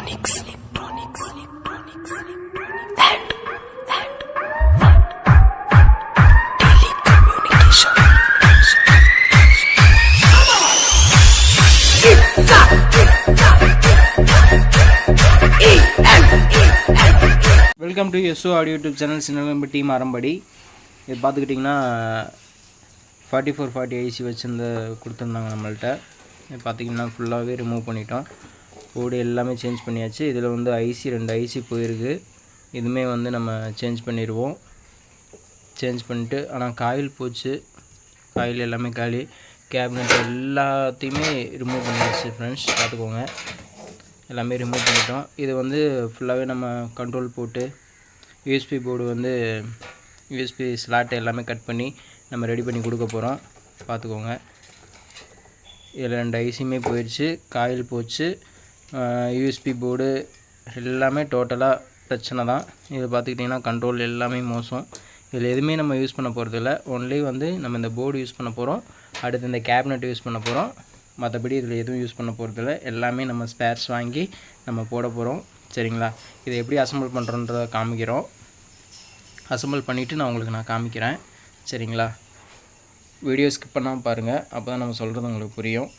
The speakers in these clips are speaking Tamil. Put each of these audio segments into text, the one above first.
electronics and telecommunication. Welcome to S O audio YouTube channel சின்ன டீம் ஆரம்படி. இது பார்த்துக்கிட்டிங்கன்னா 4440 ஐசி வச்சுருந்து கொடுத்துருந்தாங்க நம்மள்கிட்ட. இது பார்த்திங்கன்னா ஃபுல்லாகவே ரிமூவ் பண்ணிட்டோம். போர்டு எல்லாமே சேஞ்ச் பண்ணியாச்சு. இதில் வந்து ரெண்டு ஐசி போயிருக்கு. இதுவுமே வந்து நம்ம சேஞ்ச் பண்ணிடுவோம். சேஞ்ச் பண்ணிட்டு ஆனால் காயில் போச்சு, காயில் எல்லாமே காலி. கேபினட் எல்லாத்தையுமே ரிமூவ் பண்ணியாச்சு ஃப்ரெண்ட்ஸ், பார்த்துக்கோங்க. எல்லாமே ரிமூவ் பண்ணிட்டோம். இது வந்து ஃபுல்லாகவே நம்ம கண்ட்ரோல் போட்டு யூஎஸ்பி போர்டு வந்து யூஎஸ்பி ஸ்லாட் எல்லாமே கட் பண்ணி நம்ம ரெடி பண்ணி கொடுக்க போகிறோம். பார்த்துக்கோங்க. இதில் 2 ஐசியுமே போயிடுச்சு, காயில் போச்சு, யூஎஸ்பி போர்டு எல்லாமே டோட்டலாக பிரச்சனை தான். இது பார்த்துக்கிட்டிங்கன்னா கண்ட்ரோல் எல்லாமே மோசம். இதில் எதுவுமே நம்ம யூஸ் பண்ண போகிறதில்ல. ஒன்லி வந்து நம்ம இந்த போர்டு யூஸ் பண்ண போகிறோம், அடுத்து இந்த கேபினட் யூஸ் பண்ண போகிறோம். மற்றபடி இதில் எதுவும் யூஸ் பண்ண போகிறதில்ல. எல்லாமே நம்ம ஸ்பேர்ஸ் வாங்கி நம்ம போட போகிறோம். சரிங்களா? இதை எப்படி அசம்பிள் பண்ணுறோன்றதை காமிக்கிறோம். அசம்பிள் பண்ணிவிட்டு நான் காமிக்கிறேன். சரிங்களா? வீடியோ ஸ்கிப் பண்ணாமல் பாருங்கள், அப்போ தான் நம்ம சொல்கிறது உங்களுக்கு புரியும்.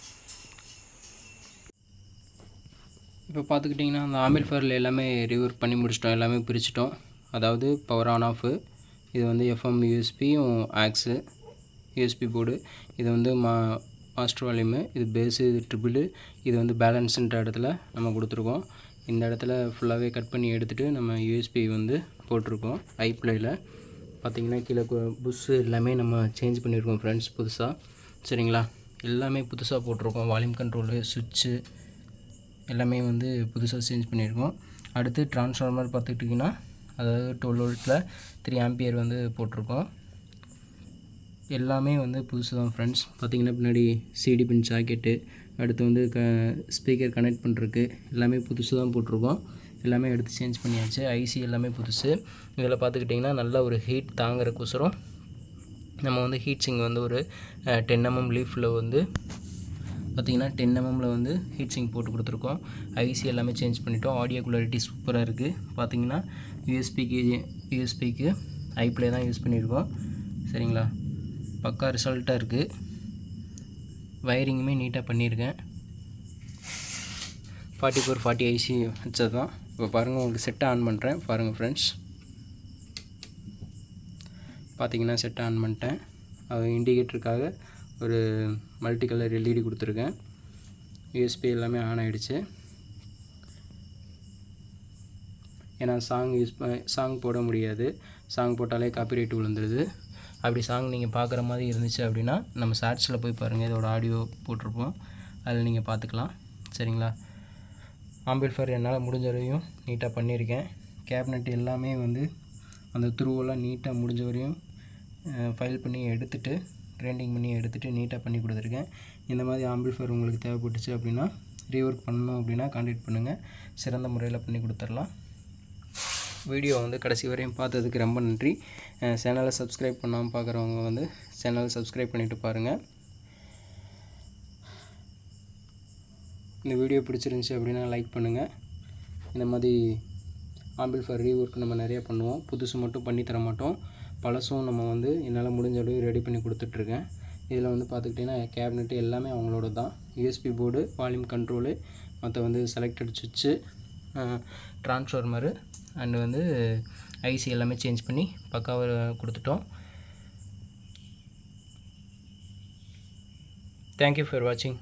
இப்போ பார்த்துக்கிட்டிங்கன்னா அந்த ஆம்பிளிஃபயரில் எல்லாமே ரிவர்க் பண்ணி முடிச்சிட்டோம், எல்லாமே பிரிச்சிட்டோம். அதாவது பவர் ஆன் ஆஃபு, இது வந்து எஃப்எம் யூஎஸ்பியும் ஆக்ஸு யூஎஸ்பி போர்டு, இது வந்து மாஸ்டர் வால்யூமு, இது பேஸு, இது ட்ரிபிள், இது வந்து பேலன்ஸுன்ற இடத்துல நம்ம கொடுத்துருக்கோம். இந்த இடத்துல ஃபுல்லாகவே கட் பண்ணி எடுத்துகிட்டு நம்ம யூஎஸ்பி வந்து போட்டிருக்கோம். ஐப்ளையில் பார்த்திங்கன்னா கீழே புஷ்ஷு எல்லாமே நம்ம சேஞ்ச் பண்ணியிருக்கோம் ஃப்ரெண்ட்ஸ், புதுசாக. சரிங்களா? எல்லாமே புதுசாக போட்டிருக்கோம். வால்யூம் கண்ட்ரோலு, சுவிட்சு எல்லாமே வந்து புதுசாக சேஞ்ச் பண்ணியிருக்கோம். அடுத்து ட்ரான்ஸ்ஃபார்மர் பார்த்துக்கிட்டிங்கன்னா அதாவது 12 வோல்ட்டில் 3 ஆம்பியர் வந்து போட்டிருக்கோம். எல்லாமே வந்து புதுசு தான் ஃப்ரெண்ட்ஸ். பார்த்திங்கன்னா பின்னாடி சிடி பின் சாக்கெட்டு, அடுத்து வந்து ஸ்பீக்கர் கனெக்ட் பண்ணுறதுக்கு எல்லாமே புதுசு தான் போட்டிருக்கோம். எல்லாமே எடுத்து சேஞ்ச் பண்ணியாச்சு. ஐசி எல்லாமே புதுசு. இதில் பார்த்துக்கிட்டிங்கன்னா நல்ல ஒரு ஹீட் தாங்கிறக்கோசரம் நம்ம வந்து ஹீட் சிங் வந்து ஒரு 10 mm லீஃபில் வந்து பார்த்திங்கன்னா 10 mm வந்து ஹீட் சிங் போட்டு கொடுத்துருக்கோம். ஐசி எல்லாமே சேஞ்ச் பண்ணிட்டோம். ஆடியோ குவாலிட்டி சூப்பராக இருக்குது. பார்த்திங்கன்னா யூஎஸ்பிக்கு ஐப்ளே தான் யூஸ் பண்ணியிருக்கோம். சரிங்களா? பக்கா ரிசல்ட்டாக இருக்குது. வயரிங்குமே நீட்டாக பண்ணியிருக்கேன். 4440 ஐசி வச்சது தான். இப்போ பாருங்கள், உங்களுக்கு செட்டை ஆன் பண்ணுறேன் பாருங்கள் ஃப்ரெண்ட்ஸ். பார்த்திங்கன்னா செட்டை ஆன் பண்ணிட்டேன். அது இண்டிகேட்டருக்காக ஒரு மல்டி கலர் எல்இடி கொடுத்துருக்கேன். யூஎஸ்பி எல்லாமே ஆன் ஆகிடுச்சு. ஏன்னா சாங் போட முடியாது. சாங் போட்டாலே காப்பிரைட் விழுந்துடுது. அப்படி சாங் நீங்கள் பார்க்குற மாதிரி இருந்துச்சு அப்படின்னா நம்ம ஷார்ட்ஸில் போய் பாருங்கள், இதோட ஆடியோ போட்டிருப்போம், அதில் நீங்கள் பார்த்துக்கலாம். சரிங்களா? ஆம்பிளிஃபயர் என்னால் முடிஞ்ச வரையும் நீட்டாக பண்ணியிருக்கேன். கேபினட் எல்லாமே வந்து அந்த த்ரூவெல்லாம் நீட்டாக முடிஞ்ச வரையும் ஃபைல் பண்ணி எடுத்துகிட்டு கிரைண்டிங் பண்ணி எடுத்துகிட்டு நீட்டாக பண்ணி கொடுத்துருக்கேன். இந்த மாதிரி ஆம்பிளிஃபயர் உங்களுக்கு தேவைப்பட்டுச்சு அப்படின்னா, ரீஒர்க் பண்ணணும் அப்படின்னா கான்டாக்ட் பண்ணுங்கள். சிறந்த முறையில் பண்ணி கொடுத்துடலாம். வீடியோ வந்து கடைசி வரையும் பார்த்ததுக்கு ரொம்ப நன்றி. சேனலை சப்ஸ்கிரைப் பண்ணாமல் பார்க்குறவங்க வந்து சேனலை சப்ஸ்கிரைப் பண்ணிவிட்டு பாருங்கள். இந்த வீடியோ பிடிச்சிருந்துச்சி அப்படின்னா லைக் பண்ணுங்கள். இந்த மாதிரி ஆம்பிளிஃபயர் ரீஒர்க் நம்ம நிறையா பண்ணுவோம். புதுசு மட்டும் பண்ணி தர மாட்டோம், பழசும் நம்ம வந்து என்னால் முடிஞ்ச அளவு ரெடி பண்ணி கொடுத்துட்ருக்கேன். இதில் வந்து பார்த்துக்கிட்டிங்கன்னா கேபினெட்டு எல்லாமே அவங்களோட தான். யூஎஸ்பி போர்டு, வால்யூம் கண்ட்ரோலு, மற்ற வந்து செலக்டட் சுவிட்சு, ட்ரான்ஸ்ஃபார்மரு அண்டு வந்து ஐசி எல்லாமே சேஞ்ச் பண்ணி பக்காவாக கொடுத்துட்டோம். தேங்க்யூ ஃபார் வாட்சிங்.